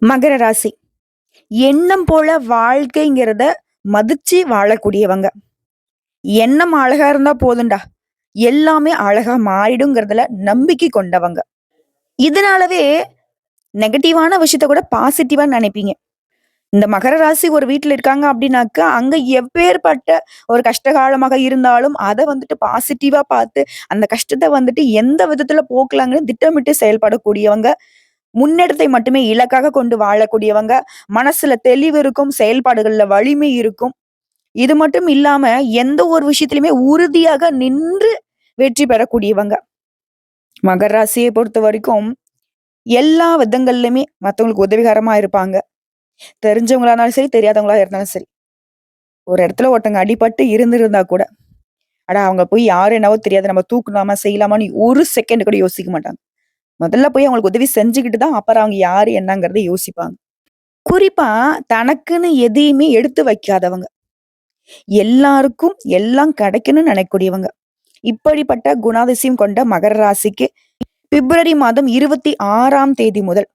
மகர ராசி. எண்ணம் போல வாழ்க்கைங்கிறத மதிச்சு வாழக்கூடியவங்க. எண்ணம் அழகா இருந்தா போதும்டா. எல்லாமே அழகா மாறிடுங்கிறதுல நம்பிக்கை கொண்டவங்க. இதனாலவே நெகட்டிவான விஷயத்த கூட பாசிட்டிவா நினைப்பீங்க. இந்த மகர ராசி ஒரு வீட்ல இருக்காங்க அப்படின்னாக்கா, அங்க எப்பேர்ப்பட்ட ஒரு கஷ்டகாலமாக இருந்தாலும், அத வந்துட்டு பாசிட்டிவா பார்த்து, அந்த கஷ்டத்த வந்துட்டு எந்த விதத்துல போக்கலாங்கன்னு திட்டமிட்டு செயல்படக்கூடியவங்க. முன்னேற்றத்தை மட்டுமே இலக்காக கொண்டு வாழக்கூடியவங்க. மனசுல தெளிவு இருக்கும், செயல்பாடுகள்ல வலிமை இருக்கும். இது மட்டும் இல்லாம, எந்த ஒரு விஷயத்திலுமே உறுதியாக நின்று வெற்றி பெறக்கூடியவங்க. மகர ராசிய பொறுத்தவரைக்கும், எல்லா விதங்கள்லயுமே மத்தவங்களுக்கு உதவிகரமா இருப்பாங்க. தெரிஞ்சவங்களா இருந்தாலும் சரி, தெரியாதவங்களா இருந்தாலும் சரி. ஒரு இடத்துல ஒருத்தங்க அடிபட்டு இருந்திருந்தா கூட, அட அவங்க போய் யாரு என்னவோ தெரியாது. நம்ம தூக்கலாமா, செய்யலாமான்னு ஒரு செகண்ட் கூட யோசிக்க மாட்டாங்க. முதல்ல போய் அவங்களுக்கு உதவி செஞ்சுக்கிட்டு தான், அப்புறம் அவங்க யாரு என்னங்கிறத யோசிப்பாங்க. குறிப்பா தனக்குன்னு எதையுமே எடுத்து வைக்காதவங்க. எல்லாருக்கும் எல்லாம் கிடைக்கணும்னு நினைக்கக்கூடியவங்க. இப்படிப்பட்ட குணாதிசயம் கொண்ட மகர ராசிக்கு பிப்ரவரி மாதம் 26ஆம் தேதி முதல்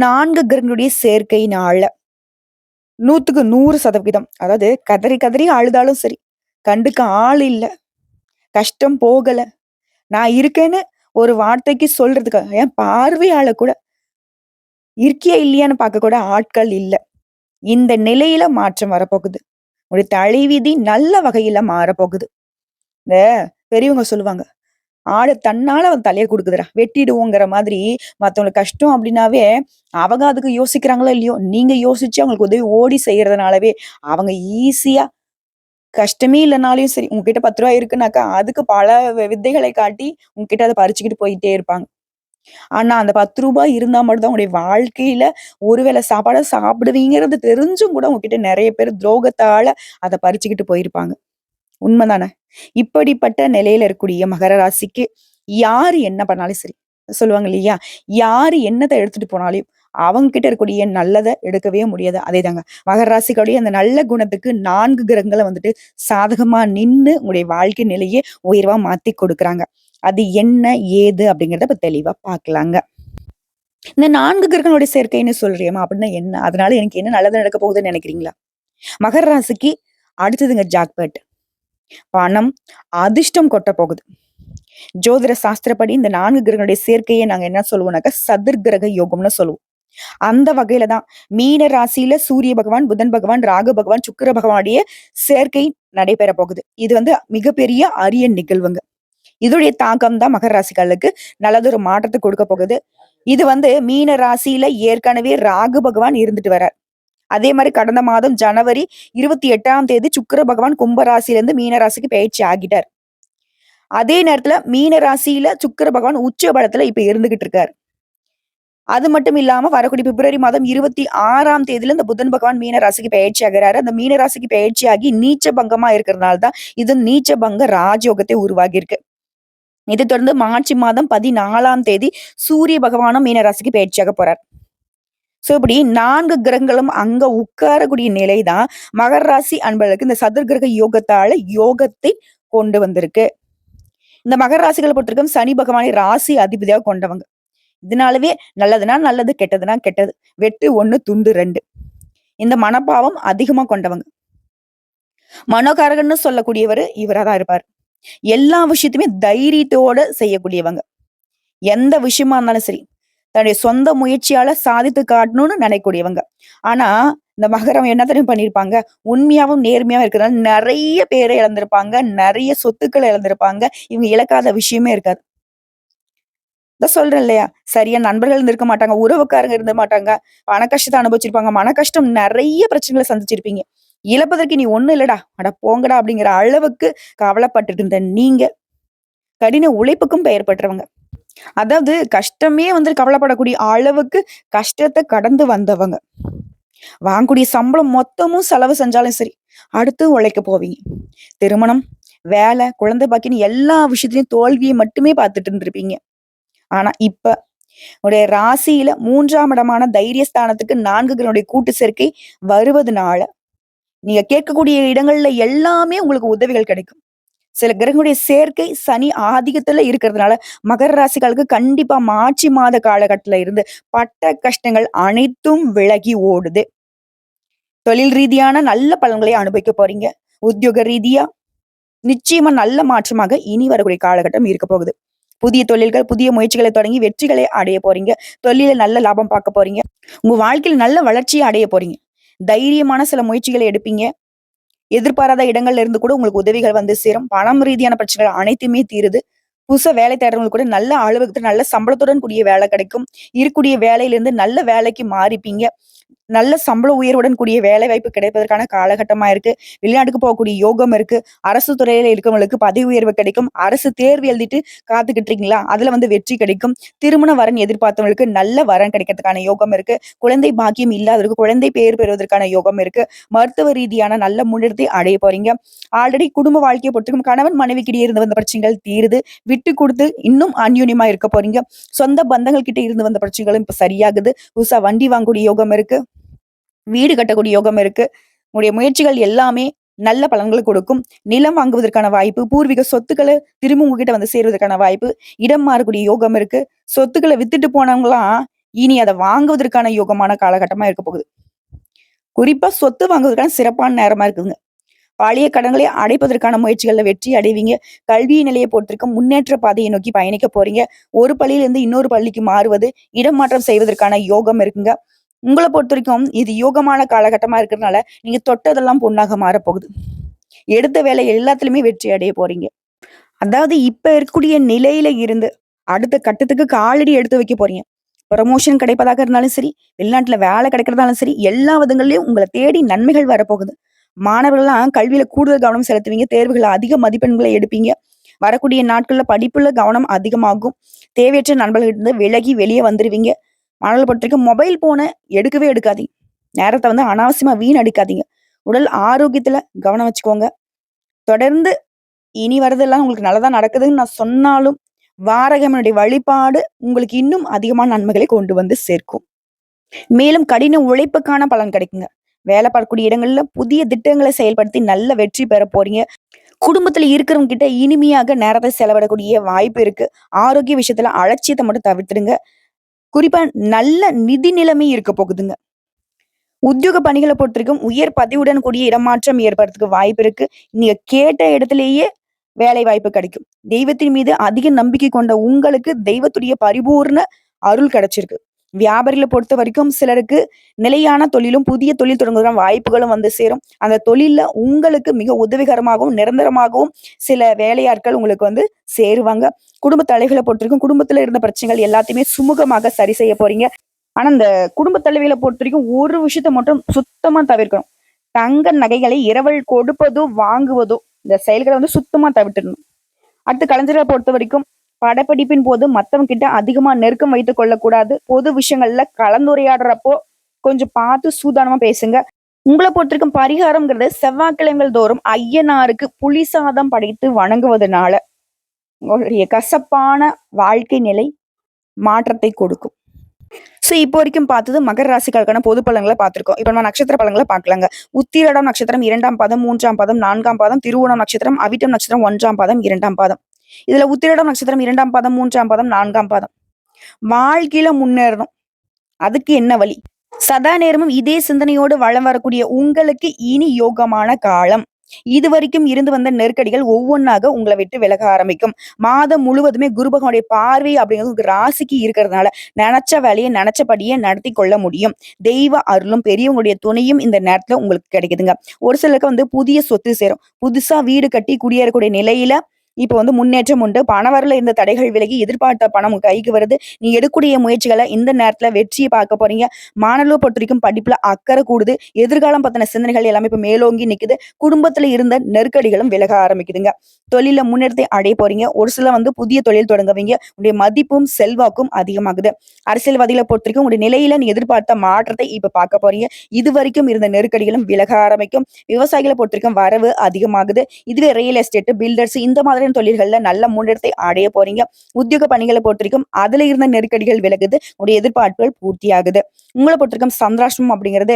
4 கிரகங்களுடைய சேர்க்கையினால 100க்கு 100% அதாவது கதறி கதறி அழுதாலும் சரி, கண்டுக்க ஆள் இல்ல, கஷ்டம் போகல, நான் இருக்கேன்னு ஒரு வார்த்தைக்கு சொல்றதுக்கு என் பார்வையால கூட இருக்கியா இல்லையான்னு பார்க்க கூட ஆட்கள் இல்ல. இந்த நிலையில மாற்றம் வரப்போகுது. ஒரு தலைவிதி நல்ல வகையில மாறப்போகுது. இந்த பெரியவங்க சொல்லுவாங்க. ஆடு தன்னால அவன் தலைய குடுக்குதுடா. வெட்டிடுவோங்கிற மாதிரி மத்தவங்களுக்கு கஷ்டம் அப்டின்னாவே, அவங்க அதுக்கு யோசிக்கிறாங்களோ இல்லையோ, நீங்க யோசிச்சு அவங்களுக்கு உதவி ஓடி செய்யறதுனாலவே, அவங்க ஈஸியா கஷ்டமே இல்லனாலும் சரி, உங்ககிட்ட ரூ. 10 இருக்குனாக்கா, அதுக்கு பல வித்தைகளை காட்டி உங்ககிட்ட அத பறிச்சுக்கிட்டு போயிட்டே இருப்பாங்க. ஆனா அந்த ரூ. 10 இருந்தா மட்டும் தான் உங்களுடைய வாழ்க்கையில ஒரு வேள சாப்பாட சாப்பிடுவீங்கிறது தெரிஞ்சும் கூட உங்ககிட்ட நெறைய பேர் துரோகத்தால அத பறிச்சுக்கிட்டு போயிருப்பாங்க. உண்மதானே? இப்படிப்பட்ட நிலையில இருக்கக்கூடிய மகர ராசிக்கு யாரு என்ன பண்ணாலும் சரி, சொல்லுவாங்க இல்லையா? யாரு என்னத்த எடுத்துட்டு போனாலும், அவங்க கிட்ட இருக்கக்கூடிய நல்லத எடுக்கவே முடியாது. அதேதாங்க. மகர ராசிக்காருடைய அந்த நல்ல குணத்துக்கு 4 கிரகங்கள வந்துட்டு சாதகமா நின்னு உங்களுடைய வாழ்க்கை நிலையே உயர்வா மாத்தி கொடுக்குறாங்க. அது என்ன? ஏது? அப்படிங்கிறத இப்ப தெளிவா பார்க்கலாங்க. இந்த 4 கிரகங்களுடைய சேர்க்கைன்னு சொல்றியேம்மா அப்படின்னா என்ன? அதனால எனக்கு என்ன நல்லது நடக்க போகுதுன்னு நினைக்கிறீங்களா? மகர ராசிக்கு அடுத்ததுங்க ஜாக்பாட். பணம், அதிர்ஷ்டம் கொட்டப் போகுது. ஜோதிட சாஸ்திரப்படி இந்த 4 கிரகங்களுடைய சேர்க்கையை நாங்க என்ன சொல்லுவோம்னாக்கா, சதுர்கிரக யோகம்னு சொல்லுவோம். அந்த வகையில தான் மீன ராசியில சூரிய பகவான், புதன் பகவான், ராகு பகவான், சுக்கிர பகவானுடைய சேர்க்கை நடைபெற போகுது. இது வந்து மிகப்பெரிய அரிய நிகழ்வுங்க. இதோடைய தாக்கம் தான் மகர ராசிக்காரர்களுக்கு நல்லதொரு மாற்றத்தை கொடுக்க போகுது. இது வந்து மீன ராசியில ஏற்கனவே ராகு பகவான் இருந்துட்டு வரார். அதே மாரி கடந்த மாதம் ஜனவரி 28ஆம் தேதி சுக்கிர பகவான் கும்ப ராசியிலிருந்து மீன ராசிக்கு பெயர்ச்சி ஆகிட்டார். அதே நேரத்துல மீன ராசியில சுக்கிர பகவான் உச்ச பலத்துல இப்ப இருந்துகிட்டு இருக்காரு. அது மட்டும் இல்லாம வரக்கூடிய பிப்ரவரி மாதம் 26ஆம் தேதியில இந்த புதன் பகவான் மீன ராசிக்கு பெயர்ச்சி ஆகுறாரு. அந்த மீன ராசிக்கு பெயர்ச்சியாகி நீச்ச பங்கமா இருக்கிறதுனால தான் இது நீச்ச பங்க ராஜயோகத்தை உருவாகி இருக்கு. இதை தொடர்ந்து மார்ச் மாதம் 14ஆம் தேதி சூரிய பகவானும் மீன ராசிக்கு பெயர்ச்சியாக போறார். சோ இப்படி 4 கிரகங்களும் அங்க உட்காரக்கூடிய நிலைதான் மகர ராசி அன்பர்களுக்கு இந்த சதுர்கிரக யோகத்தால யோகத்தை கொண்டு வந்திருக்கு. இந்த மகர ராசிகளை பொறுத்தவரைக்கும் சனி பகவானை ராசி அதிபதியாக கொண்டவங்க. இதனாலவே நல்லதுன்னா நல்லது, கெட்டதுன்னா கெட்டது. வெட்டு 1 துண்டு 2. இந்த மனப்பாவம் அதிகமா கொண்டவங்க. மனோகாரகன்னு சொல்லக்கூடியவரு இவரா தான் இருப்பார். எல்லா விஷயத்தையுமே தைரியத்தோட செய்யக்கூடியவங்க. எந்த விஷயமா இருந்தாலும் சரி, தன்னுடைய சொந்த முயற்சியால சாதித்து காட்டணும்னு நினைக்கக்கூடியவங்க. ஆனா, இந்த மகரம் என்ன தெரியுமா பண்ணியிருப்பாங்க? உண்மையாவும், நேர்மையாவும் இருக்கிறதுனால நெறைய பேர இழந்திருப்பாங்க. நெறைய சொத்துக்கள இழந்திருப்பாங்க. இவங்க இழக்காத விஷயமே இருக்காது. அதான் சொல்றேன் இல்லையா? சரியா நண்பர்கள் இருந்திருக்க மாட்டாங்க. உறவுக்காரங்க இருந்த மாட்டாங்க. பண கஷ்டத்த அனுபவிச்சிருப்பாங்க. மன கஷ்டம் நெறைய பிரச்சனைகள சந்திச்சிருப்பீங்க. இழப்பதற்கு நீ ஒண்ணும் இல்லடா. அட போங்கடா அப்படிங்கிற அளவுக்கு கவலைப்பட்டுட்டு இருந்த நீங்க, கடின உழைப்புக்கும் பெயர் பெற்றவங்க. அதாவது கஷ்டமே வந்து கவலைப்படக்கூடிய அளவுக்கு கஷ்டத்த கடந்து வந்தவங்க. வாங்கக்கூடிய சம்பளம் மொத்தமும் செலவு செஞ்சாலும் சரி, அடுத்து உழைக்க போவீங்க. திருமணம், வேலை, குழந்தை பாக்கியன்னு எல்லா விஷயத்திலயும் தோல்விய மட்டுமே பார்த்துட்டு இருந்திருப்பீங்க. ஆனா இப்ப உடைய ராசியில 3ஆம் இடமான தைரியஸ்தானத்துக்கு 4 கிரகங்களுடைய கூட்டு சேர்க்கை வருவதனால, நீங்க கேட்கக்கூடிய இடங்கள்ல எல்லாமே உங்களுக்கு உதவிகள் கிடைக்கும். சில கிரகங்களுடைய சேர்க்கை சனி ஆதிக்கத்துல இருக்கிறதுனால மகர ராசிக்காரர்களுக்கு கண்டிப்பா மார்ச் மாத காலகட்டத்துல இருந்து பட்ட கஷ்டங்கள் அனைத்தும் விலகி ஓடுது. தொழில் ரீதியான நல்ல பலன்களை அனுபவிக்க போறீங்க. உத்தியோக ரீதியா நிச்சயமா நல்ல மாற்றமாக இனி வரக்கூடிய காலகட்டம் இருக்க போகுது. புதிய தொழில்கள், புதிய முயற்சிகளை தொடங்கி வெற்றிகளை அடைய போறீங்க. தொழில்ல நல்ல லாபம் பார்க்க போறீங்க. உங்க வாழ்க்கையில நல்ல வளர்ச்சிய அடைய போறீங்க. தைரியமான சில முயற்சிகளை எடுப்பீங்க. எதிர்பாராத இடங்கள்ல இருந்து கூட உங்களுக்கு உதவிகள் வந்து சேரும். பணம் ரீதியான பிரச்சனைகள் அனைத்துமே தீருது. புதுசா வேலை தேடுறவங்களுக்கு கூட நல்ல அலுவலகத்துல நல்ல சம்பளத்துடன் கூடிய வேலை கிடைக்கும். இருக்கக்கூடிய வேலையிலிருந்து நல்ல வேலைக்கு மாறிப்பீங்க. நல்ல சம்பள உயர்வுடன் கூடிய வேலைவாய்ப்பு கிடைப்பதற்கான காலகட்டமா இருக்கு. வெளிநாட்டுக்கு போகக்கூடிய யோகம் இருக்கு. அரசு துறையில இருக்கவங்களுக்கு பதவி உயர்வு கிடைக்கும். அரசு தேர்வு எழுதிட்டு காத்துக்கிட்டு இருக்கீங்களா? அதுல வந்து வெற்றி கிடைக்கும். திருமண வரன் எதிர்பார்த்தவங்களுக்கு நல்ல வரன் கிடைக்கிறதுக்கான யோகம் இருக்கு. குழந்தை பாக்கியம் இல்லாதவருக்கு குழந்தை பேர் பெறுவதற்கான யோகம் இருக்கு. மருத்துவ ரீதியான நல்ல முன்னேற்றத்தை அடைய போறீங்க. ஆல்ரெடி குடும்ப வாழ்க்கையை பொறுத்திருக்கும் கணவன் மனைவிக்கிடையே இருந்து வந்த பிரச்சனைகள் தீருது. விட்டு கொடுத்து இன்னும் அந்யூன்யமா இருக்க போறீங்க. சொந்த பந்தங்கள் கிட்ட இருந்து வந்த பிரச்சனைகளும் இப்ப சரியாகுது. புதுசா வண்டி வாங்கக்கூடிய யோகம் இருக்கு. வீடு கட்டக்கூடிய யோகம் இருக்கு. உங்களுடைய முயற்சிகள் எல்லாமே நல்ல பலன்களை கொடுக்கும். நிலம் வாங்குவதற்கான வாய்ப்பு, பூர்வீக சொத்துக்கள திரும்ப உங்ககிட்ட வந்து சேருவதற்கான வாய்ப்பு, இடம் மாறக்கூடிய யோகம் இருக்கு. சொத்துக்கள வித்துட்டு போனவங்கலாம் இனி அத வாங்குவதற்கான யோகமான காலகட்டமா இருக்க போகுது. குறிப்பா சொத்து வாங்குவதற்கான சிறப்பான நேரமா இருக்குதுங்க. பழைய கடன்களை அடைப்பதற்கான முயற்சிகள்ல வெற்றி அடைவீங்க. கல்வி நிலையை பொறுத்திருக்கும் முன்னேற்ற பாதையை நோக்கி பயணிக்க போறீங்க. ஒரு பள்ளியிலிருந்து இன்னொரு பள்ளிக்கு மாறுவது, இடம் மாற்றம் செய்வதற்கான யோகம் இருக்குங்க. உங்கள பொறுத்தவரைக்கும் இது யோகமான காலகட்டமா இருக்கிறதுனால, நீங்க தொட்டதெல்லாம் பொன்னாக மாறப்போகுது. எடுத்த வேலை எல்லாத்துலயுமே வெற்றி அடைய போறீங்க. அதாவது இப்ப இருக்கக்கூடிய நிலையில இருந்து, அடுத்த கட்டத்துக்கு காலடி எடுத்து வைக்க போறீங்க. ப்ரமோஷன் கிடைப்பதாக இருந்தாலும் சரி, வெளிநாட்டுல வேலை கிடைக்கிறதாலும் சரி, எல்லா விதங்கள்லயும் உங்கள தேடி நன்மைகள் வரப்போகுது. மாணவர்கள்லாம் கல்வியில கூடுதல் கவனம் செலுத்துவீங்க. தேர்வுகள்ல அதிக மதிப்பெண்களை எடுப்பீங்க. வரக்கூடிய நாட்கள்ல படிப்புல கவனம் அதிகமாகும். தேவையற்ற நண்பர்களிடந்து விலகி வெளியே வந்துருவீங்க. மாணவர்கள பொறுத்தவரைக்கும் மொபைல் போன எடுக்கவே எடுக்காதீங்க. நேரத்த வந்து அனாவசியமா வீணடிக்காதீங்க. உடல் ஆரோக்கியத்துல கவனம் வச்சுக்கோங்க. தொடர்ந்து இனி வரதெல்லாம் உங்களுக்கு நல்லதா நடக்குதுன்னு நான் சொன்னாலும், வாராகியம்மனுடைய வழிபாடு உங்களுக்கு இன்னும் அதிகமான நன்மைகளை கொண்டு வந்து சேர்க்கும். மேலும் கடின உழைப்புக்கான பலன் கிடைக்குங்க. வேலை பார்க்கக்கூடிய இடங்கள்ல புதிய திட்டங்களை செயல்படுத்தி நல்ல வெற்றி பெற போறீங்க. குடும்பத்துல இருக்கிறவங்க கிட்ட இனிமையாக நேரத்தை செலவிடக்கூடிய வாய்ப்பு இருக்கு. ஆரோக்கிய விஷயத்துல அலட்சியத்தை மட்டும் தவிர்த்துடுங்க. குறிப்பா நல்ல நிதி நிலைமை இருக்க போகுதுங்க. உத்தியோக பணிகளை பொறுத்தவரைக்கும் உயர் பதவியுடன் கூடிய இடமாற்றம் ஏற்படுறதுக்கு வாய்ப்பு இருக்கு. நீங்க கேட்ட இடத்திலேயே வேலை வாய்ப்பு கிடைக்கும். தெய்வத்தின் மீது அதிக நம்பிக்கை கொண்ட உங்களுக்கு தெய்வத்துடைய பரிபூர்ண அருள் கிடைச்சிருக்கு. வியாபாரிகளை பொறுத்த வரைக்கும் சிலருக்கு நிலையான தொழிலும் புதிய தொழில் தொடங்குவதற்கான வாய்ப்புகளும் வந்து சேரும். அந்த தொழில்ல உங்களுக்கு மிக உதவிகரமாகவும் நிரந்தரமாகவும் சில வேலையாட்கள் உங்களுக்கு வந்து சேருவாங்க. குடும்ப தலைவிகளை பொறுத்தவரைக்கும் குடும்பத்துல இருந்த பிரச்சனைகள் எல்லாத்தையுமே சுமூகமாக சரி செய்ய போறீங்க. ஆனா இந்த குடும்ப தலைவிகளை பொறுத்தவரைக்கும் ஒரு விஷயத்த மட்டும் சுத்தமா தவிர்க்கணும். தங்க நகைகளை இரவல் கொடுப்பதோ வாங்குவதோ இந்த செயல்களை வந்து சுத்தமா தவிர்த்திடணும். அடுத்து கலைஞர்களை பொறுத்த வரைக்கும் படப்பிடிப்பின் போது மத்தவங்க கிட்ட அதிகமா நெருக்கம் வைத்துக் கொள்ளக்கூடாது. பொது விஷயங்கள்ல கலந்துரையாடுறப்போ கொஞ்சம் பார்த்து சூதானமா பேசுங்க. உங்களை பொறுத்தவரைக்கும் பரிகாரம்ங்கிறது செவ்வாய்க்கிழமைகள் தோறும் ஐயனாருக்கு புளி சாதம் படைத்து வணங்குவதனால உங்களுடைய கசப்பான வாழ்க்கை நிலை மாற்றத்தை கொடுக்கும். சோ இப்போ வரைக்கும் பார்த்தது மகர ராசிக்கான பொது பலன்களை பார்த்திருக்கோம். இப்ப நம்ம நட்சத்திர பலன்களை பார்க்கலாங்க. உத்திரடம் நட்சத்திரம் 2ஆம் பாதம், 3ஆம் பாதம், 4ஆம் பாதம், திருவோணம் நட்சத்திரம், அவிட்டம் நட்சத்திரம் 1ஆம் பாதம், 2ஆம் பாதம். இதுல உத்திரடம் நட்சத்திரம் 2ஆம் பாதம், 3ஆம் பாதம், 4ஆம் பாதம். வாழ்க்கையில முன்னேறணும். அதுக்கு என்ன வழி? சதா நேரமும் இதே சிந்தனையோடு வளம் வரக்கூடிய உங்களுக்கு இனி யோகமான காலம். இதுவரைக்கும் இருந்து வந்த நெருக்கடிகள் ஒவ்வொன்னாக உங்களை விட்டு விலக ஆரம்பிக்கும். மாதம் முழுவதுமே குரு பகவானுடைய பார்வை அப்படிங்கிறது உங்க ராசிக்கு இருக்கிறதுனால நினைச்ச வேலையை நினைச்சபடியே நடத்தி கொள்ள முடியும். தெய்வ அருளும் பெரியவங்களுடைய துணையும் இந்த நேரத்துல உங்களுக்கு கிடைக்குதுங்க. ஒரு சிலருக்கு வந்து புதிய சொத்து சேரும். புதுசா வீடு கட்டி குடியேறக்கூடிய நிலையில இப்ப வந்து முன்னேற்றம் உண்டு. பணவரல இருந்த தடைகள் விலகி எதிர்பார்த்த பணம் உங்க கைக்கு வருது. நீ எடுக்கக்கூடிய முயற்சிகளை இந்த நேரத்துல வெற்றியை பார்க்க போறீங்க. மாணவர்களை பொறுத்த வரைக்கும் படிப்புல அக்கறை கூடுது. எதிர்காலம் பத்தின சிந்தனைகள் எல்லாமே இப்ப மேலோங்கி நிக்குது. குடும்பத்துல இருந்த நெருக்கடிகளும் விலக ஆரம்பிக்குதுங்க. தொழில முன்னேற்றத்தை அடைய போறீங்க. ஒரு சில வந்து புதிய தொழில் தொடங்குவீங்க. உங்களுடைய மதிப்பும் செல்வாக்கும் அதிகமாகுது. அரசியல்வாதிகளை பொறுத்த வரைக்கும் உங்களுடைய நிலையில நீ எதிர்பார்த்த மாற்றத்தை இப்ப பார்க்க போறீங்க. இது வரைக்கும் இருந்த நெருக்கடிகளும் விலக ஆரம்பிக்கும். விவசாயிகளை பொறுத்த வரைக்கும் வரவு அதிகமாகுது. இதுவே ரியல் எஸ்டேட், பில்டர்ஸ் இந்த மாதிரி தொழில்கள்ல நல்ல முன்னேற்றத்தை அடைய போறீங்க. உத்தியோக பணிகளை பொறுத்த வரைக்கும் அதுல இருந்த நெருக்கடிகள் விலகுது. உங்களுடைய எதிர்பார்ப்புகள் பூர்த்தியாகுது. உங்களை பொறுத்த வரைக்கும் சந்திராஷ்டமம் அப்படிங்கிறது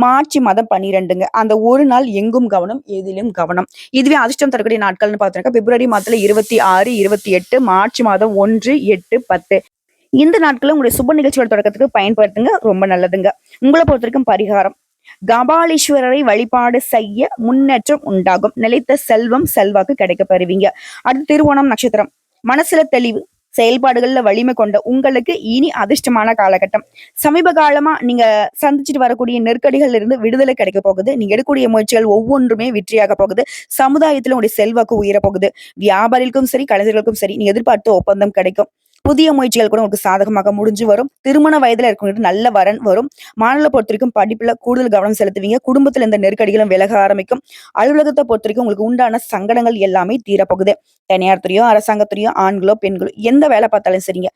மார்ச் மாதம் 12ங்க. அந்த ஒரு நாள் எங்கும் கவனம், எதிலும் கவனம். இதுவே அதிர்ஷ்டம் தரக்கூடிய நாட்கள்னு பார்த்தோம்னாக்கா, பிப்ரவரி மாதத்துல 26, 28, மார்ச் மாதம் 1, 8, 10. இந்த நாட்கள உங்களுடைய சுப நிகழ்ச்சியோட தொடக்கத்துக்கு பயன்படுத்துங்க. ரொம்ப நல்லதுங்க. உங்கள பொறுத்தவரைக்கும் பரிகாரம். கபாலீஸ்வரரை வழிபாடு செய்ய முன்னேற்றம் உண்டாகும். நிலைத்த செல்வம், செல்வாக்கு கிடைக்கப் பெறுவீங்க. அடுத்து திருவோணம் நட்சத்திரம். மனசுல தெளிவு, செயல்பாடுகள்ல வலிமை கொண்ட உங்களுக்கு இனி அதிர்ஷ்டமான காலகட்டம். சமீப காலமா நீங்க சந்திச்சுட்டு வரக்கூடிய நெருக்கடிகள்ல இருந்து விடுதலை கிடைக்க போகுது. நீங்க எடுக்கக்கூடிய முயற்சிகள் ஒவ்வொன்றுமே வெற்றியாக போகுது. சமுதாயத்துல உங்களுடைய செல்வாக்கு உயர போகுது. வியாபாரிகளுக்கும் சரி, கலைஞர்களுக்கும் சரி, நீங்க எதிர்பார்த்த ஒப்பந்தம் கிடைக்கும். புதிய முயற்சிகள் கூட உங்களுக்கு சாதகமாக முடிஞ்சு வரும். திருமண வயதுல இருக்கவங்களுக்கு நல்ல வரன் வரும். மாணவர்களை பொறுத்தவரைக்கும் படிப்புல கூடுதல் கவனம் செலுத்துவீங்க. குடும்பத்துல இந்த நெருக்கடிகளும் விலக ஆரம்பிக்கும். அலுவலகத்தை பொறுத்தவரைக்கும் உங்களுக்கு உண்டான சங்கடங்கள் எல்லாமே தீரப்போகுது. தனியார் துறையோ, அரசாங்கத்துறையோ, ஆண்களோ, பெண்களோ எந்த வேலை பார்த்தாலும் சரிங்க.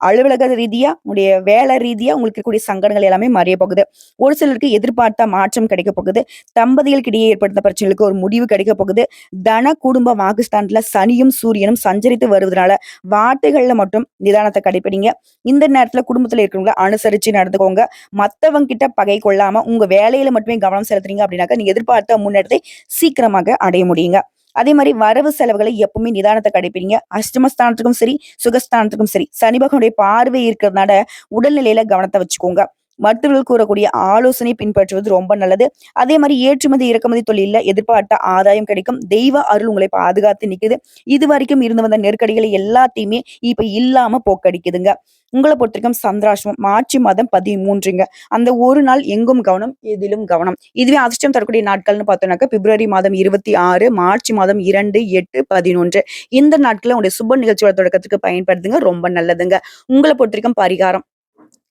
அலுவலக ரீதியா, உங்களுடைய வேலை ரீதியா உங்களுக்கு இருக்கக்கூடிய சங்கடங்கள் எல்லாமே மறைய போகுது. ஒரு சிலருக்கு எதிர்பார்த்த மாற்றம் கிடைக்க போகுது. தம்பதிகளுக்கு இடையே ஏற்படுத்த பிரச்சனைகளுக்கு ஒரு முடிவு கிடைக்க போகுது. தன குடும்ப வாக்குஸ்தானத்துல சனியும் சூரியனும் சஞ்சரித்து வருவதனால வார்த்தைகள்ல மட்டும் நிதானத்தை கடைபிடிங்க. இந்த நேரத்துல குடும்பத்துல இருக்கிறவங்கள அனுசரிச்சு நடந்துக்கோங்க. மத்தவங்க கிட்ட பகை கொள்ளாம உங்க வேலையில மட்டுமே கவனம் செலுத்துறீங்க அப்படின்னாக்கா நீங்க எதிர்பார்த்த முன்னேற்றத்தை சீக்கிரமாக அடைய முடியுங்க. அதே மாதிரி வரவு செலவுகளை எப்பவுமே நிதானத்தை கடைபிடிங்க. அஷ்டமஸ்தானத்துக்கும் சரி, சுகஸ்தானத்துக்கும் சரி, சனி பகவானுடைய பார்வை இருக்கிறதுனால உடல்நிலையில கவனத்தை வச்சுக்கோங்க. மருத்துவர்கள் கூறக்கூடிய ஆலோசனை பின்பற்றுவது ரொம்ப நல்லது. அதே மாதிரி ஏற்றுமதி இறக்குமதி தொழில எதிர்பார்த்த ஆதாயம் கிடைக்கும். தெய்வ அருள் உங்களை பாதுகாத்து நிக்குது. இது வரைக்கும் இருந்து வந்த நெருக்கடிகளை எல்லாத்தையுமே இப்ப இல்லாம போக்கடிக்குதுங்க. உங்களை பொறுத்தவரைக்கும் சந்திராஷ்டமம் மார்ச் மாதம் 13ங்க. அந்த ஒரு நாள் எங்கும் கவனம், எதிலும் கவனம். இதுவே அதிர்ஷ்டம் தரக்கூடிய நாட்கள்னு பார்த்தோம்னாக்கா, பிப்ரவரி மாதம் 26, மார்ச் மாதம் 2, 8, 11. இந்த நாட்கள உங்களுடைய சுப நிகழ்ச்சியோட தொடக்கத்துக்கு பயன்படுத்துங்க. ரொம்ப நல்லதுங்க. உங்களை பொறுத்தவரைக்கும் பரிகாரம்.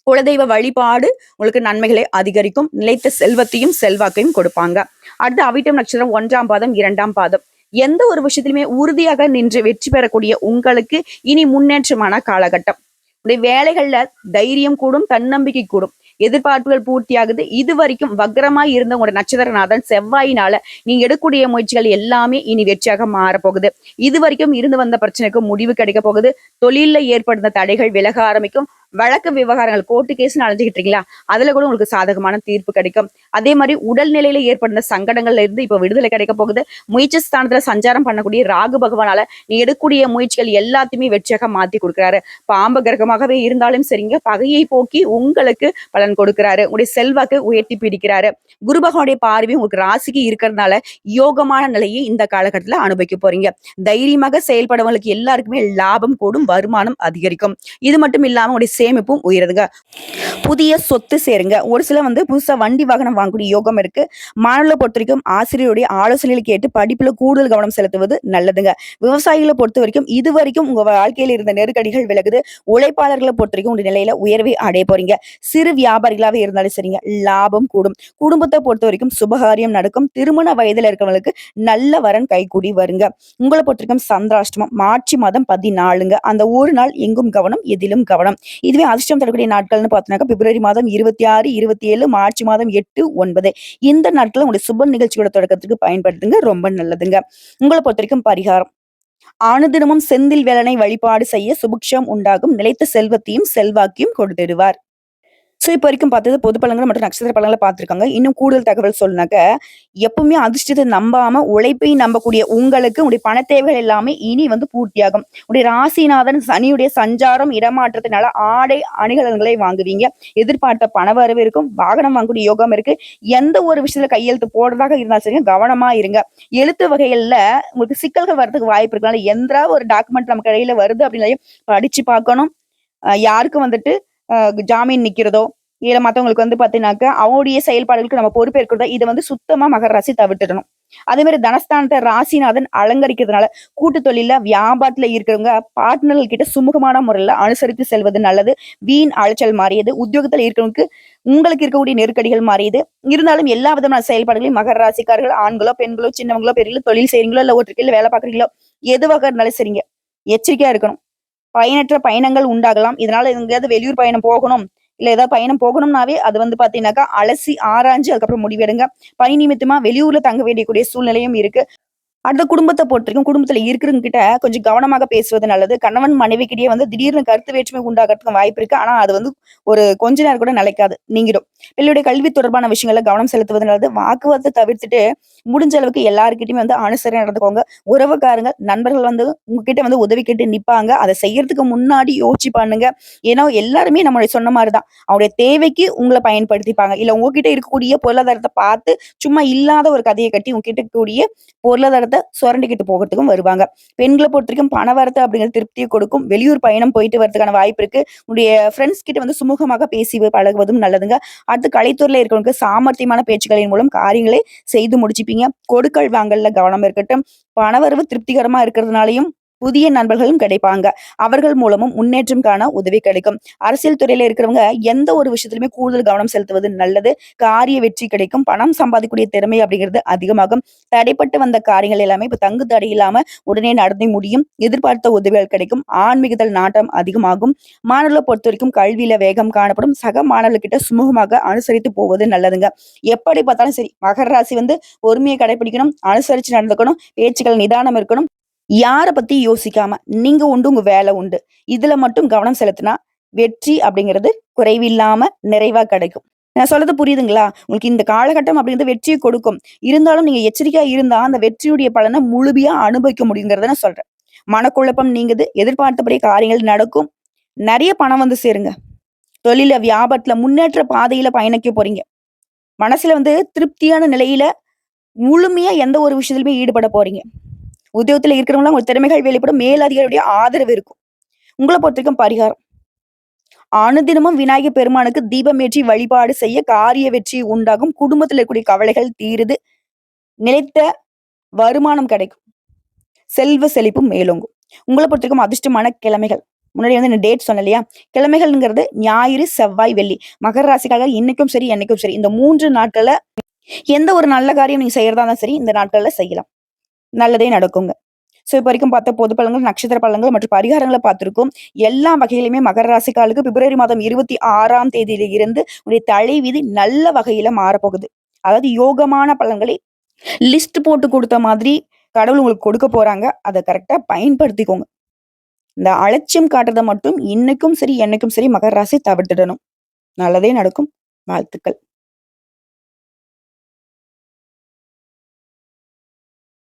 குலதெய்வ வழிபாடு உங்களுக்கு நன்மைகளை அதிகரிக்கும். நிலைத்த செல்வத்தையும் செல்வாக்கையும் கொடுப்பாங்க. அடுத்து அவிட்டம் நட்சத்திரம் 1ஆம் பாதம், 2ஆம் பாதம். எந்த ஒரு விஷயத்திலுமே உறுதியாக நின்று வெற்றி பெறக்கூடிய உங்களுக்கு இனி முன்னேற்றமான காலகட்டம். உடைய வேலைகள்ல தைரியம் கூடும், தன்னம்பிக்கை கூடும். எதிர்பார்ப்புகள் பூர்த்தியாகுது. இது வரைக்கும் வக்ரமாய் இருந்த உங்களோட நட்சத்திரநாதன் செவ்வாயினால நீங்க எடுக்கக்கூடிய முயற்சிகள் எல்லாமே இனி வெற்றியாக மாறப்போகுது. இது வரைக்கும் இருந்து வந்த பிரச்சனைக்கு முடிவு கிடைக்க போகுது. தொழில ஏற்படுத்த தடைகள் விலக ஆரம்பிக்கும். வழக்கு விவகாரங்கள் கோர்ட்டு கேஸ்னு அலைஞ்சுக்கிட்டு இருக்கீங்களா, அதுல கூட உங்களுக்கு சாதகமான தீர்ப்பு கிடைக்கும். அதே மாதிரி உடல்நிலையில ஏற்படுத்த சங்கடங்கள்ல இருந்து இப்ப விடுதலை கிடைக்க போகுது. முயற்சி ஸ்தானத்துல சஞ்சாரம் பண்ணக்கூடிய ராகு பகவானால நீ எடுக்கக்கூடிய முயற்சிகள் எல்லாத்தையுமே வெற்றியாக மாத்தி கொடுக்குறாரு. பாம்பு கிரகமாகவே இருந்தாலும் சரிங்க, பகையை போக்கி உங்களுக்கு பலன் கொடுக்கிறாரு. உங்களுடைய செல்வாக்கு உயர்த்தி பிடிக்கிறாரு. குரு பகவானுடைய பார்வை உங்களுக்கு ராசிக்கு இருக்கிறதுனால யோகமான நிலையை இந்த காலகட்டத்துல அனுபவிக்க போறீங்க. தைரியமாக செயல்படவங்களுக்கு எல்லாருக்குமே லாபம் கூடும், வருமானம் அதிகரிக்கும். இது மட்டும் இல்லாம உங்களுடைய சேமிப்பும் உயருதுங்க. புதிய சொத்து சேருங்க. ஒரு சில புதுசா வண்டி வாகனம் வாங்கக்கூடிய யோகம் இருக்கு. மாணவர்களை பொறுத்த வரைக்கும் ஆசிரியருடைய ஆலோசனைகளை கேட்டு படிப்புல கூடுதல் கவனம் செலுத்துவது நல்லதுங்க. விவசாயிகளை பொறுத்த வரைக்கும் இது வரைக்கும் உங்க வாழ்க்கையில இருந்த நெருக்கடிகள் விலகுது. உழைப்பாளர்களை பொறுத்த வரைக்கும் உங்க நிலையில உயர்வை அடைய போறீங்க. சிறு வியாபாரிகளாவே இருந்தாலும் சரிங்க, லாபம் கூடும். குடும்பத்தை பொறுத்த வரைக்கும் சுபகாரியம் நடக்கும். திருமண வயதுல இருக்கவங்களுக்கு நல்ல வரன் கைகூடி வருங்க. உங்களை பொறுத்த வரைக்கும் சந்திராஷ்டமம் மார்ச் மாதம் 14ங்க. அந்த ஒரு நாள் எங்கும் கவனம், எதிலும் கவனம். இதுவே அதிர்ஷ்டம் தரக்கூடிய நாட்கள்னு பார்த்தோம்னாக்கா, பிப்ரவரி மாதம் 26, 27, மார்ச் மாதம் 8, 9. இந்த நாட்கள் உங்களுடைய சுப நிகழ்ச்சியோட தொடக்கத்துக்கு பயன்படுத்துங்க. ரொம்ப நல்லதுங்க. உங்களை பொறுத்த வரைக்கும் பரிகாரம். அனுதினமும் செந்தில் வேலனை வழிபாடு செய்ய சுபிக்ஷம் உண்டாகும். நிலைத்த செல்வத்தையும் செல்வாக்கையும் கொடுத்திடுவார். இப்ப வரைக்கும் பார்த்தது பொது பலன்கள் மற்றும் நட்சத்திர பலன்களை பார்த்திருக்காங்க. இன்னும் கூடுதல் தகவல் சொல்லுனாக்க, எப்பவுமே அதிர்ஷ்டத்தை நம்பாம உழைப்பை நம்பக்கூடிய உங்களுக்கு உடைய பண தேவைகள் எல்லாமே இனி பூர்த்தியாகும். உடைய ராசிநாதன் சனியுடைய சஞ்சாரம் இடமாற்றத்தினால ஆடை அணிகலன்களை வாங்குவீங்க. எதிர்பார்த்த பண வரவு இருக்கும். வாகனம் வாங்கக்கூடிய யோகம் இருக்கு. எந்த ஒரு விஷயத்துல கையெழுத்து போடுறதாக இருந்தாலும் சரி, கவனமா இருங்க. எழுத்து வகைகள்ல உங்களுக்கு சிக்கல்கள் வர்றதுக்கு வாய்ப்பு இருக்கனால எந்த ஒரு டாக்குமெண்ட் நம்ம கையில வருது அப்படின்னு படிச்சு பார்க்கணும். யாருக்கும் ஜாமீன் நிக்கிறதோ இல்ல மத்தவங்களுக்கு பாத்தீங்கன்னாக்க அவங்களுடைய செயல்பாடுகளுக்கு நம்ம பொறுப்பேற்கிறதோ இதை சுத்தமா மகர ராசி தவிர்த்துடணும். அதே மாதிரி தனஸ்தானத்தை ராசிநாதன் அலங்கரிக்கிறதுனால கூட்டு தொழில வியாபாரத்துல இருக்கிறவங்க பார்ட்னர்கள் கிட்ட சுமூகமான முறையில அனுசரித்து செல்வது நல்லது. வீண் அலைச்சல் மாறியது. உத்தியோகத்துல இருக்கிறவங்களுக்கு உங்களுக்கு இருக்கக்கூடிய நெருக்கடிகள் மாறியது. இருந்தாலும் எல்லா விதமான செயல்பாடுகளையும் மகர ராசிக்காரர்கள் ஆண்களோ பெண்களோ சின்னவங்களோ பெரியங்களோ தொழில் செய்றீங்களோ இல்ல ஒற்றுக்கையில வேலை பார்க்குறீங்களோ எதுவாக இருந்தாலும் சரிங்க, எச்சரிக்கையா இருக்கணும். பயனற்ற பயணங்கள் உண்டாகலாம். இதனால எங்கேயாவது வெளியூர் பயணம் போகணும் இல்ல ஏதாவது பயணம் போகணும்னாவே அது பாத்தீங்கன்னாக்கா அலசி ஆராய்ஞ்சு அதுக்கப்புறம் முடிவெடுங்க. பணி நிமித்தமா வெளியூர்ல தங்க வேண்டியக்கூடிய சூழ்நிலையும் இருக்கு. அடுத்த குடும்பத்த பொறுத்தவரைக்கும், குடும்பத்துல இருக்கிறவங்க கிட்ட கொஞ்சம் கவனமாக பேசுவது நல்லது. கணவன் மனைவிக்கிடையே வந்து திடீர்னு கருத்து வேற்றுமை உண்டாகறதுக்கு வாய்ப்பு இருக்கு. ஆனா, அது வந்து ஒரு கொஞ்ச நேரம் கூட நிலைக்காது. நீங்கிடும். பிள்ளையுடைய கல்வி தொடர்பான விஷயங்கள்ல கவனம் செலுத்துவது நல்லது. வாக்குவாதத்த தவிர்த்துட்டு, முடிஞ்ச அளவுக்கு எல்லார்கிட்டயுமே வந்து அனுசரணையா நடந்துக்கோங்க. உறவுக்காரங்க, நண்பர்கள் வந்து உங்ககிட்ட வந்து உதவி கேட்டு நிப்பாங்க. அத செய்யறதுக்கு முன்னாடி யோசிச்சு பண்ணுங்க. ஏன்னா, எல்லாருமே நம்மளுடைய சொன்ன மாரி தான். அவங்களுடைய தேவைக்கு உங்கள பயன்படுத்திப்பாங்க. இல்ல உங்ககிட்ட இருக்கக்கூடிய பொருளாதாரத்த பார்த்து, சும்மா இல்லாத ஒரு கதைய கட்டி உங்ககிட்ட இருக்கக்கூடிய பொருளாதாரத்த சுரண்டிக்கிட்டு போகறதுக்கும் வருவாங்க. பெண்கள பொறுத்தவரைக்கும் பண வரத்து அப்படிங்கிறது திருப்திய கொடுக்கும். வெளியூர் பயணம் போயிட்டு வரதுக்கான வாய்ப்பு இருக்கு. உங்களுடைய ஃப்ரெண்ட்ஸ் கிட்ட வந்து சுமூகமாக பேசி பழகுவதும் நல்லதுங்க. அடுத்து கலைத்துறையில இருக்கிறவங்களுக்கு சாமர்த்தியமான பேச்சுக்களின் மூலம் காரியங்களை செய்து முடிச்சுப்பீங்க. கொடுக்கல் வாங்கல்ல கவனம் இருக்கட்டும். பணவரவு திருப்திகரமா இருக்கிறதுனாலயும் புதிய நண்பர்களும் கிடைப்பாங்க. அவர்கள் மூலமும் முன்னேற்றம் காண உதவி கிடைக்கும். அரசியல் துறையில இருக்கிறவங்க எந்த ஒரு விஷயத்திலுமே கூடுதல் கவனம் செலுத்துவது நல்லது. காரிய வெற்றி கிடைக்கும். பணம் சம்பாதிக்கக்கூடிய திறமை அப்படிங்கிறது அதிகமாகும். தடைப்பட்டு வந்த காரியங்கள் எல்லாமே இப்ப தங்கு தடை இல்லாம உடனே நடந்து முடியும். எதிர்பார்த்த உதவிகள் கிடைக்கும். ஆன்மீகத்தில் நாட்டம் அதிகமாகும். மாணவர்களை பொறுத்தவரைக்கும் கல்வியில வேகம் காணப்படும். சக மாணவர்கள்கிட்ட சுமூகமாக அனுசரித்து போவது நல்லதுங்க. எப்படி பார்த்தாலும் சரி, மகர ராசி வந்து பொறுமையை கடைபிடிக்கணும், அனுசரிச்சு நடந்துக்கணும், பேச்சுக்கள் நிதானம் இருக்கணும். யார பத்தி யோசிக்காம, நீங்க உண்டு, உங்க வேலை உண்டு. இதுல மட்டும் கவனம் செலுத்தினா, வெற்றி அப்படிங்கிறது குறைவில்லாம நிறைவா கிடைக்கும். நான் சொல்றது புரியுதுங்களா? உங்களுக்கு இந்த காலகட்டம் அப்படிங்கிறது வெற்றிய கொடுக்கும். இருந்தாலும் நீங்க எச்சரிக்கையா இருந்தா, அந்த வெற்றியுடைய பலன முழுமையா அனுபவிக்க முடியுங்கிறத நான் சொல்றேன். மனக்குழப்பம் நீங்குது. எதிர்பார்த்தபடி காரியங்கள் நடக்கும். நெறைய பணம் வந்து சேருங்க. தொழில்ல, வியாபாரத்துல முன்னேற்ற பாதையில பயணிக்க போறீங்க. மனசுல வந்து திருப்தியான நிலையில முழுமையா எந்த ஒரு விஷயத்திலுமே ஈடுபட போறீங்க. உத்தியோகத்துல இருக்கிறவங்கலாம் உங்க திறமைகள் வெளிப்படும். மேலதிகாரியுடைய ஆதரவு இருக்கும். உங்கள பொறுத்தவரைக்கும் பரிகாரம். அனுதினமும் விநாயகர் பெருமானுக்கு தீபம் ஏற்றி வழிபாடு செய்ய காரிய வெற்றி உண்டாகும். குடும்பத்துல இருக்கக்கூடிய கவலைகள் தீருது. நிலைத்த வருமானம் கிடைக்கும். செல்வ செழிப்பும் மேலோங்கும். உங்கள பொறுத்தவரைக்கும் அதிர்ஷ்டமான கிழமைகள். முன்னாடி வந்து இந்த டேட் சொன்னேன் இல்லையா? கிழமைகள்ங்கிறது ஞாயிறு, செவ்வாய், வெள்ளி. மகர ராசிக்காக இன்னைக்கும் சரி, என்னைக்கும் சரி. இந்த 3 நாட்கள்ல எந்த ஒரு நல்ல காரியம் நீங்க செய்யறதா இருந்தாலும் சரி, இந்த நாட்கள்ல செய்யலாம். நல்லதே நடக்குங்க. இப்ப வரைக்கும் பார்த்த பொது பலன்கள், நட்சத்திர பலன்கள் மற்றும் பரிகாரங்கள பார்த்திருக்கோம். எல்லா வகையிலுமே மகர ராசிக்காலுக்கு பிப்ரவரி மாதம் 26ஆம் தேதியில இருந்து உடைய தலைவிதி நல்ல வகையில மாறப்போகுது. அதாவது யோகமான பலன்களை லிஸ்ட் போட்டு குடுத்த மாதிரி கடவுள் உங்களுக்கு கொடுக்க போறாங்க. அத கரெக்ட்டா பயன்படுத்திக்கோங்க. இந்த அலட்சியம் காட்டுறத மட்டும் இன்னைக்கும் சரி, என்னைக்கும் சரி மகர ராசி தவிர்த்துடணும். நல்லதே நடக்கும். வாழ்த்துக்கள்.